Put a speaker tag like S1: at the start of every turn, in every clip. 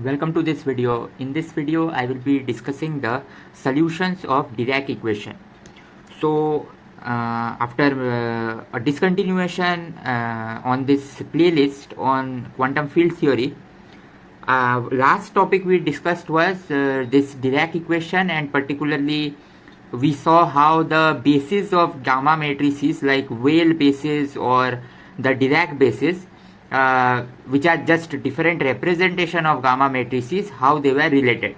S1: Welcome to this video. In this video, I will be discussing the solutions of Dirac equation. So, after a discontinuation on this playlist on quantum field theory, last topic we discussed was this Dirac equation, and particularly we saw how the bases of gamma matrices like Weyl bases or the Dirac bases, which are just different representation of gamma matrices, how they were related.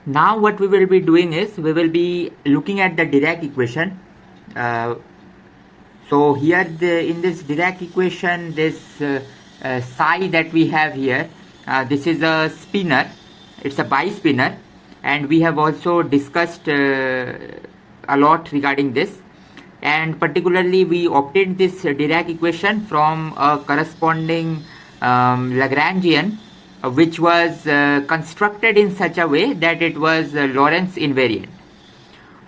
S1: Now what we will be doing is we will be looking at the Dirac equation. So here in this Dirac equation, this psi that we have here, this is a spinor, it's a bispinor, and we have also discussed a lot regarding this. And particularly we obtained this Dirac equation from a corresponding Lagrangian, which was constructed in such a way that it was Lorentz invariant.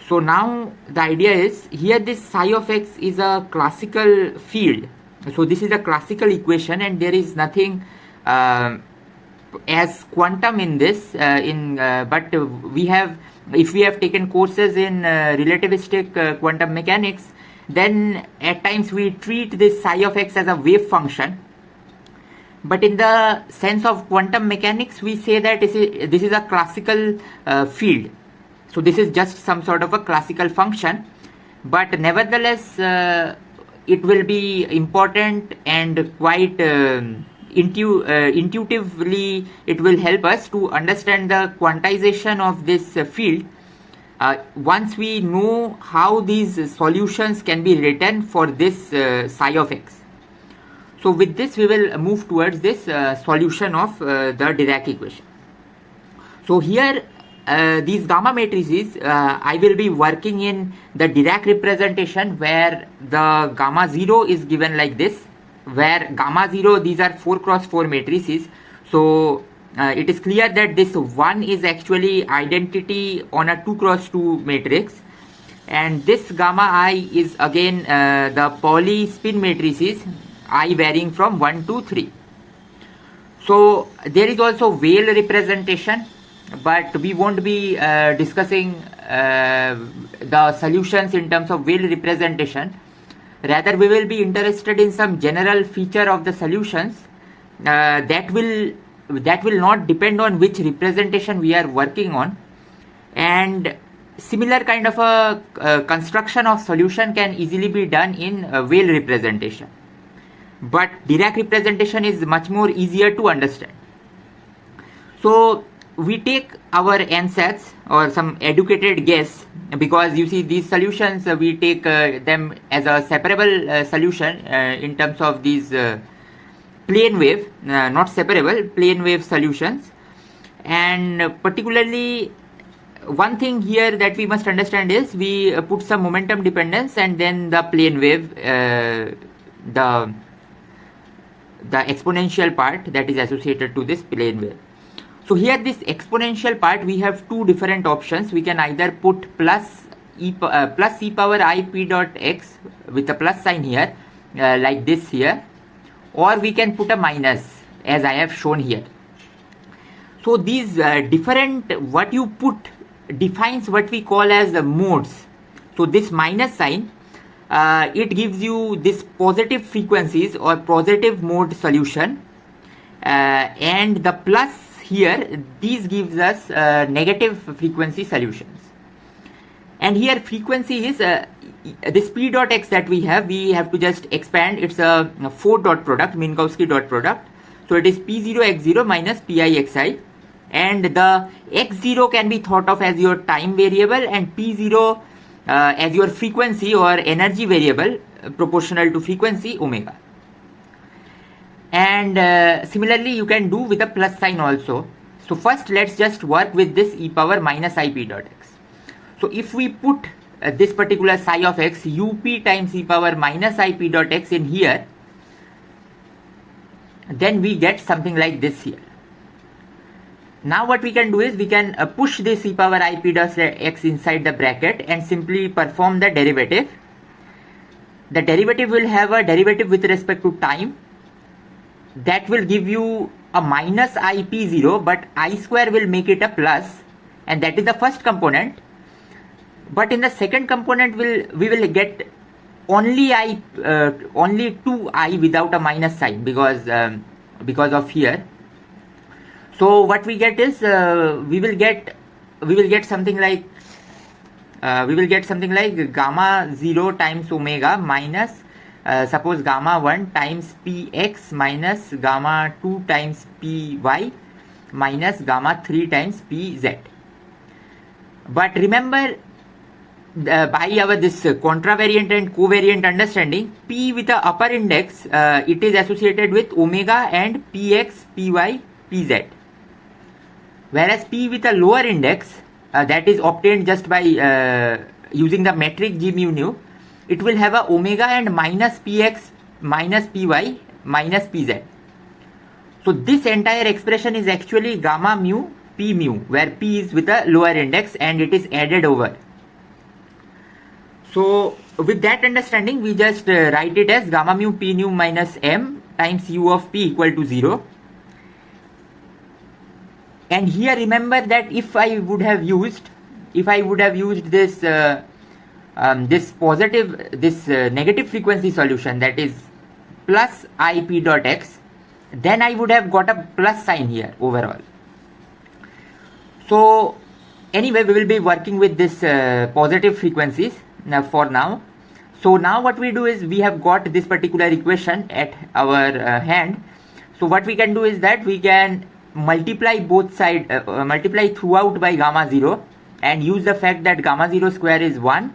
S1: So now the idea is here this psi of x is a classical field. So this is a classical equation and there is nothing as quantum in this but we have, if we have taken courses in relativistic quantum mechanics, then at times we treat this psi of x as a wave function, but in the sense of quantum mechanics we say that this is a classical field. So this is just some sort of a classical function, but nevertheless it will be important and quite intuitively it will help us to understand the quantization of this field once we know how these solutions can be written for this psi of x. So with this we will move towards this solution of the Dirac equation. So here these gamma matrices, I will be working in the Dirac representation where the gamma 0 is given like this, where gamma 0, these are 4x4 matrices. So it is clear that this 1 is actually identity on a 2x2 matrix, and this gamma I is again the Pauli spin matrices, I varying from 1 to 3. So there is also Weyl representation, but we won't be discussing the solutions in terms of Weyl representation. Rather, we will be interested in some general feature of the solutions that will not depend on which representation we are working on, and similar kind of a construction of solution can easily be done in Weyl representation. But Dirac representation is much more easier to understand. So we take our ansatz or some educated guess, because you see these solutions we take them as a separable solution in terms of these plane wave, not separable, plane wave solutions. And particularly one thing here that we must understand is we put some momentum dependence and then the plane wave, the exponential part that is associated to this plane wave. So here this exponential part, we have two different options. We can either put plus e power I p dot x with a plus sign here like this here, or we can put a minus as I have shown here. So these different, what you put defines what we call as the modes. So this minus sign, it gives you this positive frequencies or positive mode solution, and the plus here, these gives us negative frequency solutions. And here frequency is this p dot x that we have to just expand. It's a 4 dot product, Minkowski dot product. So it is p0 x0 minus pi xi, and the x0 can be thought of as your time variable and p0 as your frequency or energy variable proportional to frequency omega. And similarly you can do with a plus sign also. So first let's just work with this e power minus ip dot x. So if we put this particular psi of x up times e power minus ip dot x in here, then we get something like this here. Now what we can do is we can push this e power ip dot x inside the bracket and simply perform the derivative. The derivative will have a derivative with respect to time that will give you a minus IP0, but I square will make it a plus, and that is the first component. But in the second component, we will get only 2i without a minus sign because of here. So what we get is we will get something like gamma 0 times omega minus suppose gamma 1 times px minus gamma 2 times py minus gamma 3 times pz. But remember, by our this contravariant and covariant understanding, p with the upper index it is associated with omega and px, py, pz, whereas p with a lower index that is obtained just by using the metric g mu nu, it will have a omega and minus px minus py minus pz. So this entire expression is actually gamma mu p mu, where p is with a lower index and it is added over. So with that understanding, we just write it as gamma mu p nu minus m times u of p equal to 0. And here remember that if I would have used this negative frequency solution, that is plus ip dot x, then I would have got a plus sign here overall. So anyway, we will be working with this positive frequencies for now. So now what we do is, we have got this particular equation at our hand. So what we can do is that we can multiply both sides, multiply throughout by gamma 0, and use the fact that gamma 0 square is 1,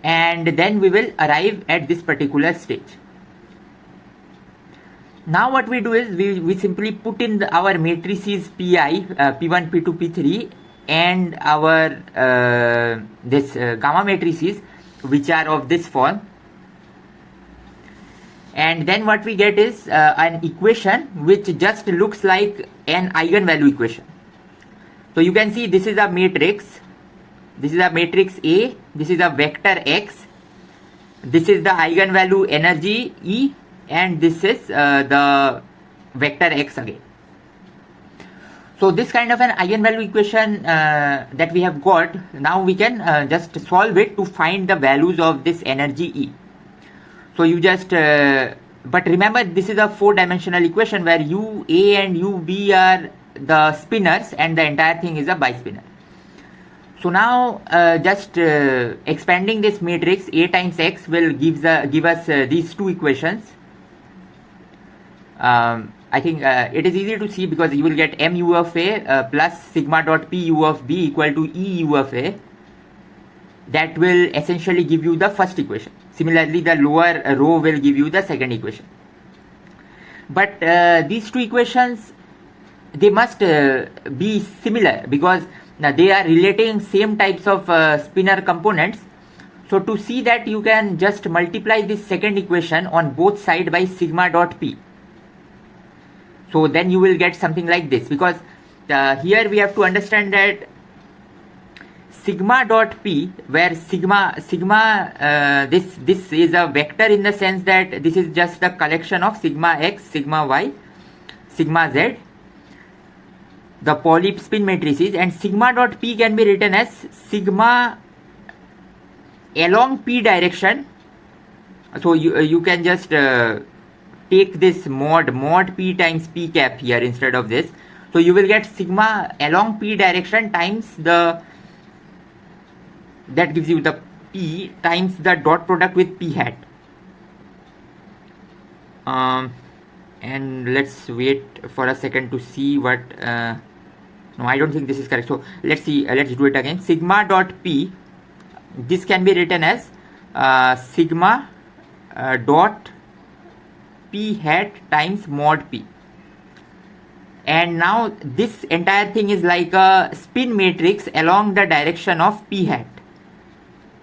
S1: and then we will arrive at this particular stage. Now what we do is, we simply put in our matrices pi, p1, p2, p3, and our this gamma matrices, which are of this form, and then what we get is an equation which just looks like an eigenvalue equation. So you can see this is a matrix, this is a matrix A, this is a vector x, this is the eigenvalue energy E, and this is the vector x again. So this kind of an eigenvalue equation that we have got, now we can just solve it to find the values of this energy E. So you just, but remember, this is a 4-dimensional equation where u a and u b are the spinors and the entire thing is a bispinor. So now just expanding this matrix, A times x will give us these two equations. I think it is easy to see, because you will get mu of a plus sigma dot p u of b equal to e u of a. That will essentially give you the first equation. Similarly, the lower row will give you the second equation. But these two equations, they must be similar, because they are relating same types of spinor components. So to see that, you can just multiply this second equation on both sides by sigma dot p. So then you will get something like this, because here we have to understand that sigma dot p, where sigma this is a vector in the sense that this is just the collection of sigma x, sigma y, sigma z, the Pauli spin matrices, and sigma dot p can be written as sigma along p direction. So you can just take this mod p times p cap here instead of this. So you will get sigma along p direction times that gives you the p times the dot product with p hat. And let's wait for a second to see what. No, I don't think this is correct. So let's see. Let's do it again. Sigma dot p. This can be written as sigma dot p hat times mod p. And now this entire thing is like a spin matrix along the direction of p hat,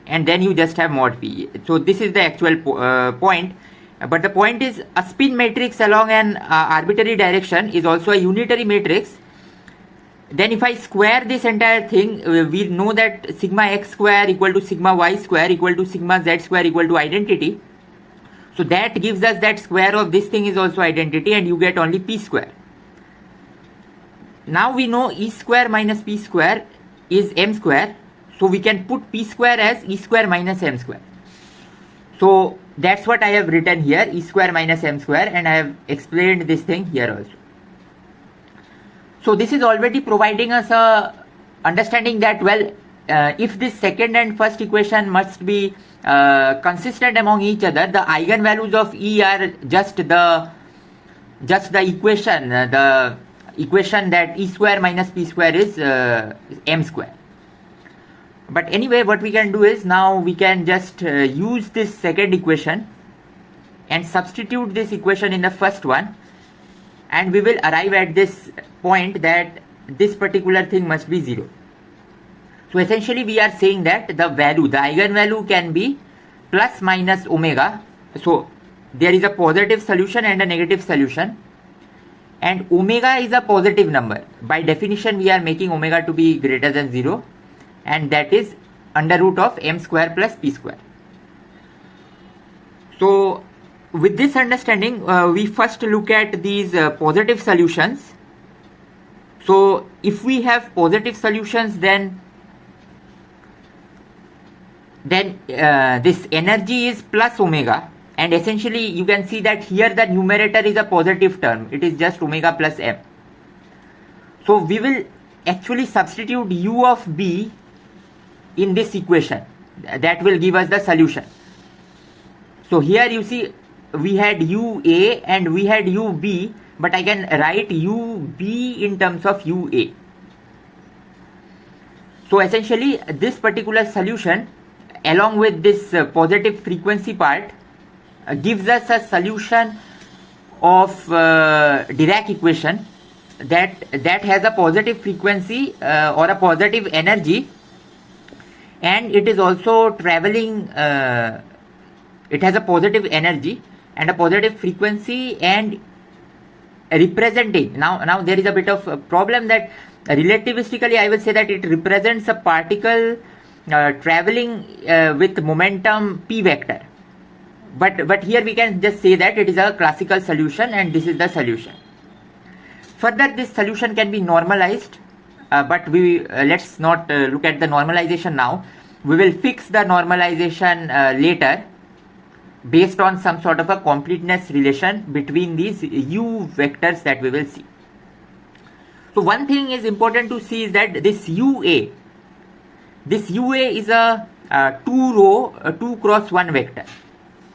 S1: and then you just have mod p. So this is the actual point. But the point is, a spin matrix along an arbitrary direction is also a unitary matrix. Then if I square this entire thing, we know that sigma x square equal to sigma y square equal to sigma z square equal to identity. So that gives us that square of this thing is also identity, and you get only p square. Now we know e square minus p square is m square, so we can put p square as e square minus m square. So that's what I have written here, e square minus m square, and I have explained this thing here also. So this is already providing us a understanding that, well, if this second and first equation must be consistent among each other, the eigenvalues of E are just the equation that E square minus P square is M square. But anyway, what we can do is, now we can just use this second equation and substitute this equation in the first one, and we will arrive at this point that this particular thing must be 0. So essentially we are saying that the eigenvalue can be plus minus omega. So there is a positive solution and a negative solution, and omega is a positive number. By definition we are making omega to be greater than 0, and that is under root of m square plus p square. So with this understanding, we first look at these positive solutions. So if we have positive solutions, then this energy is plus omega, and essentially you can see that here the numerator is a positive term, it is just omega plus m. So we will actually substitute u of b in this equation, that will give us the solution. So here you see we had ua and we had ub, but I can write ub in terms of ua. So essentially this particular solution, along with this positive frequency part, gives us a solution of Dirac equation that has a positive frequency or a positive energy, and it is also traveling, it has a positive energy and a positive frequency and representing. Now there is a bit of a problem that relativistically I will say that it represents a particle traveling with momentum p vector, but here we can just say that it is a classical solution and this is the solution. Further, this solution can be normalized, but we let's not look at the normalization now. We will fix the normalization later based on some sort of a completeness relation between these u vectors that we will see. So one thing is important to see is that this UA is a 2 cross 1 vector.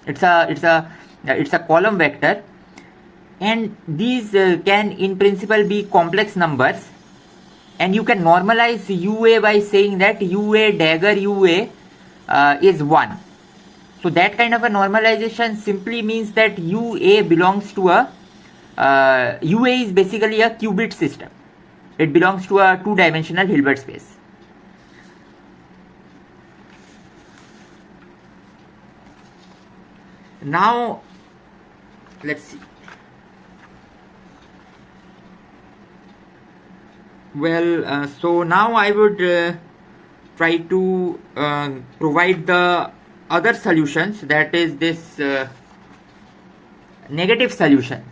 S1: It's a column vector, and these can in principle be complex numbers, and you can normalize UA by saying that UA dagger UA is 1. So that kind of a normalization simply means that UA belongs to UA is basically a qubit system. It belongs to a 2-dimensional Hilbert space. Now let's see. Well, so now I would try to provide the other solutions, that is this negative solutions.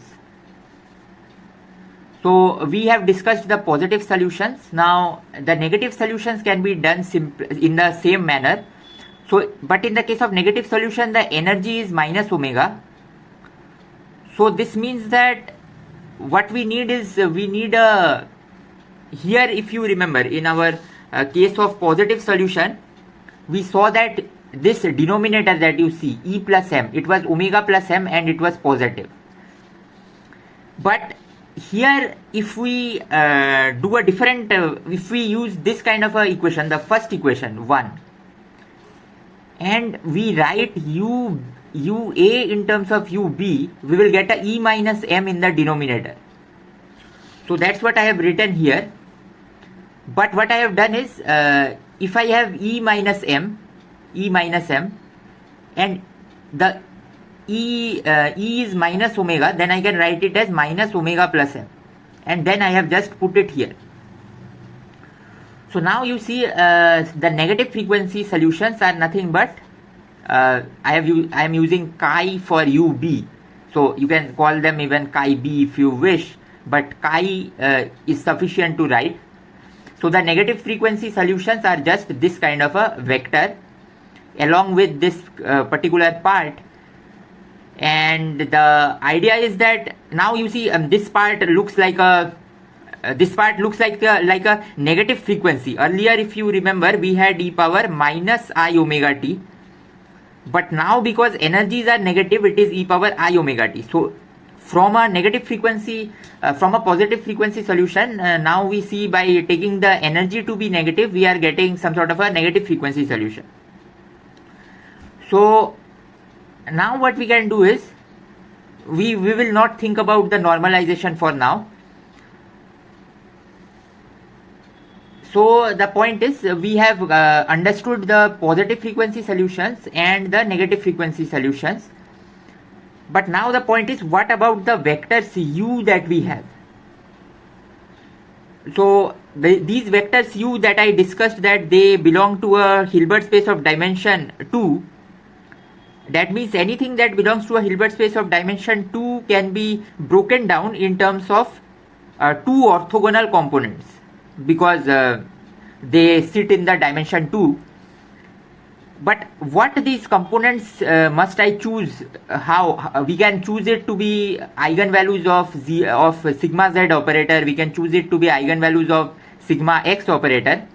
S1: So we have discussed the positive solutions. Now the negative solutions can be done in the same manner. So, but in the case of negative solution, the energy is minus omega. So this means that what we need is here, if you remember, in our case of positive solution, we saw that this denominator that you see, E plus M, it was omega plus M and it was positive. But here, if we do a different, if we use this kind of a equation, the first equation 1, and we write UA in terms of UB, we will get a E minus M in the denominator. So that's what I have written here. But what I have done is, if I have E minus M, and the E is minus omega, then I can write it as minus omega plus M, and then I have just put it here. So now you see the negative frequency solutions are nothing but I am using chi for ub, so you can call them even chi b if you wish, but chi is sufficient to write. So the negative frequency solutions are just this kind of a vector along with this particular part. And the idea is that now you see this part looks like a like a negative frequency. Earlier, if you remember, we had e power minus I omega t, but now because energies are negative, it is e power I omega t. So from a negative frequency, from a positive frequency solution, now we see by taking the energy to be negative, we are getting some sort of a negative frequency solution. So now what we can do is, we will not think about the normalization for now. So the point is, we have understood the positive frequency solutions and the negative frequency solutions. But now the point is, what about the vectors u that we have? So these vectors u that I discussed, that they belong to a Hilbert space of dimension 2. That means anything that belongs to a Hilbert space of dimension 2 can be broken down in terms of two orthogonal components, because they sit in the dimension 2. But what these components must I choose? How we can choose it to be eigenvalues of sigma z operator, we can choose it to be eigenvalues of sigma x operator,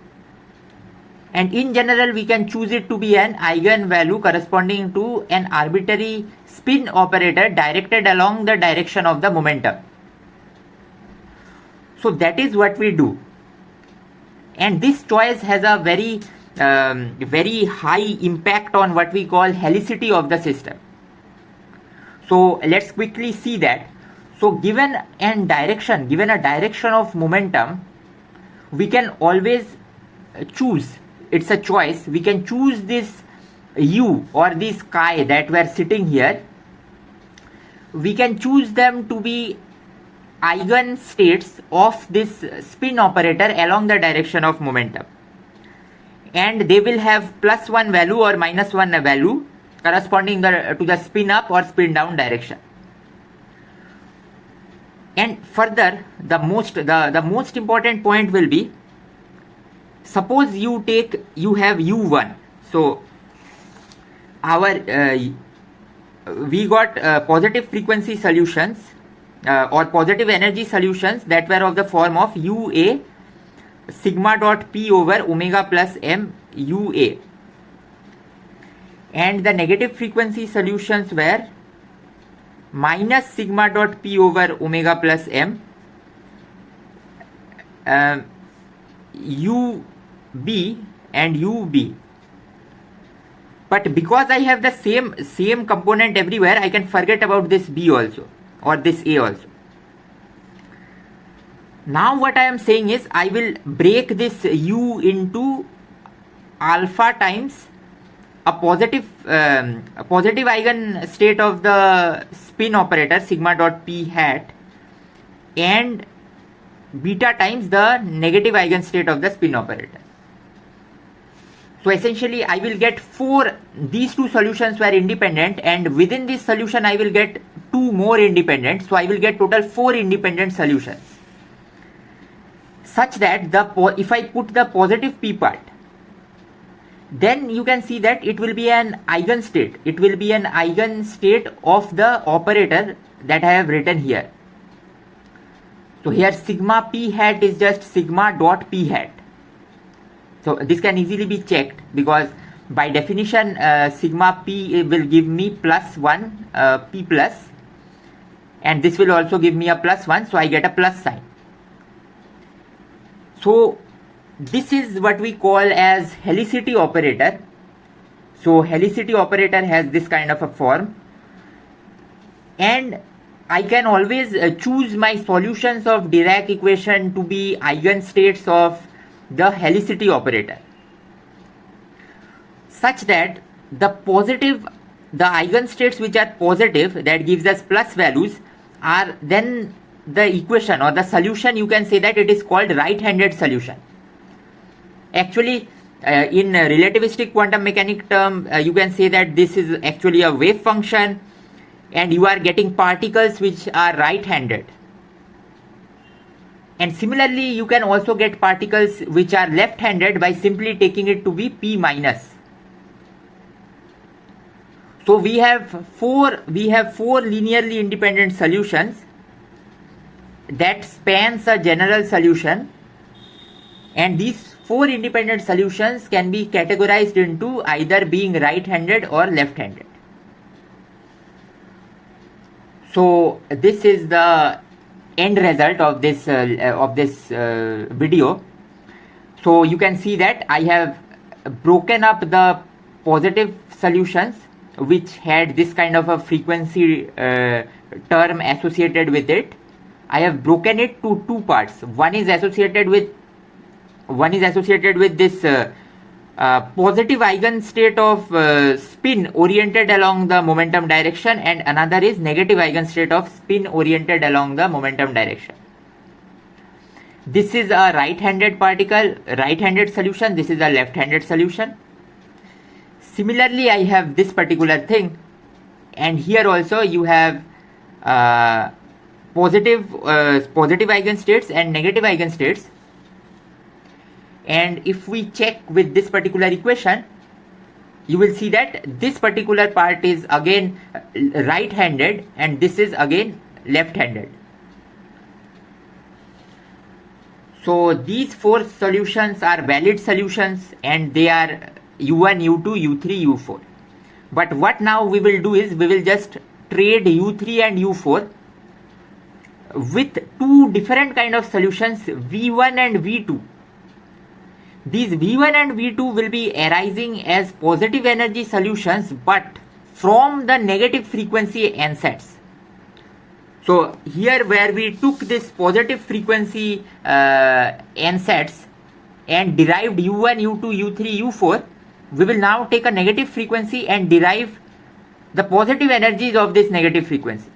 S1: and in general we can choose it to be an eigenvalue corresponding to an arbitrary spin operator directed along the direction of the momentum. So that is what we do, and this choice has a very high impact on what we call helicity of the system. So let's quickly see that. So given a direction of momentum, we can always choose, it's a choice, we can choose this u or this chi that were sitting here, we can choose them to be eigenstates of this spin operator along the direction of momentum, and they will have +1 value or -1 value corresponding to the spin up or spin down direction. And further, the most important point will be, suppose you have u1. So we got positive frequency solutions or positive energy solutions that were of the form of ua sigma dot p over omega plus m ua, and the negative frequency solutions were minus sigma dot p over omega plus m ub and ub. But because I have the same component everywhere, I can forget about this b also, or this a also. Now what I am saying is, I will break this u into alpha times a positive eigenstate of the spin operator sigma dot p hat, and beta times the negative eigenstate of the spin operator. So essentially I will get these two solutions were independent, and within this solution I will get two more independent, so I will get total 4 independent solutions, such that if I put the positive p part, then you can see that it will be an eigenstate. It will be an eigenstate of the operator that I have written here. So here sigma p hat is just sigma dot p hat. So this can easily be checked, because by definition sigma p will give me +1 p plus, and this will also give me a +1, so I get a plus sign. So this is what we call as helicity operator. So helicity operator has this kind of a form, and I can always choose my solutions of Dirac equation to be eigenstates of the helicity operator, such that the eigenstates which are positive, that gives us plus values, are then the equation or the solution. You can say that it is called right-handed solution. Actually In relativistic quantum mechanic term, you can say that this is actually a wave function, and you are getting particles which are right-handed. And similarly, you can also get particles which are left-handed by simply taking it to be p minus. So we have four linearly independent solutions that spans a general solution, and these four independent solutions can be categorized into either being right-handed or left-handed. So this is the end result of this video. So you can see that I have broken up the positive solutions which had this kind of a frequency term associated with it. I have broken it to two parts. One is associated with this positive eigenstate of spin oriented along the momentum direction, and another is negative eigenstate of spin oriented along the momentum direction. This is a right-handed particle, right-handed solution. This is a left-handed solution. Similarly, I have this particular thing, and here also you have positive eigenstates and negative eigenstates. And if we check with this particular equation, you will see that this particular part is again right-handed and this is again left-handed. So these four solutions are valid solutions, and they are U1, U2, U3, U4. But what now we will do is we will just trade U3 and U4 with two different kind of solutions, V1 and V2. These V1 and V2 will be arising as positive energy solutions, but from the negative frequency ansatz. So here where we took this positive frequency ansatz and derived U1, U2, U3, U4, we will now take a negative frequency and derive the positive energies of this negative frequency.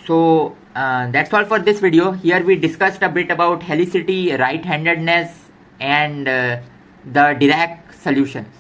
S1: So that's all for this video. Here we discussed a bit about helicity, right-handedness, and the Dirac solutions.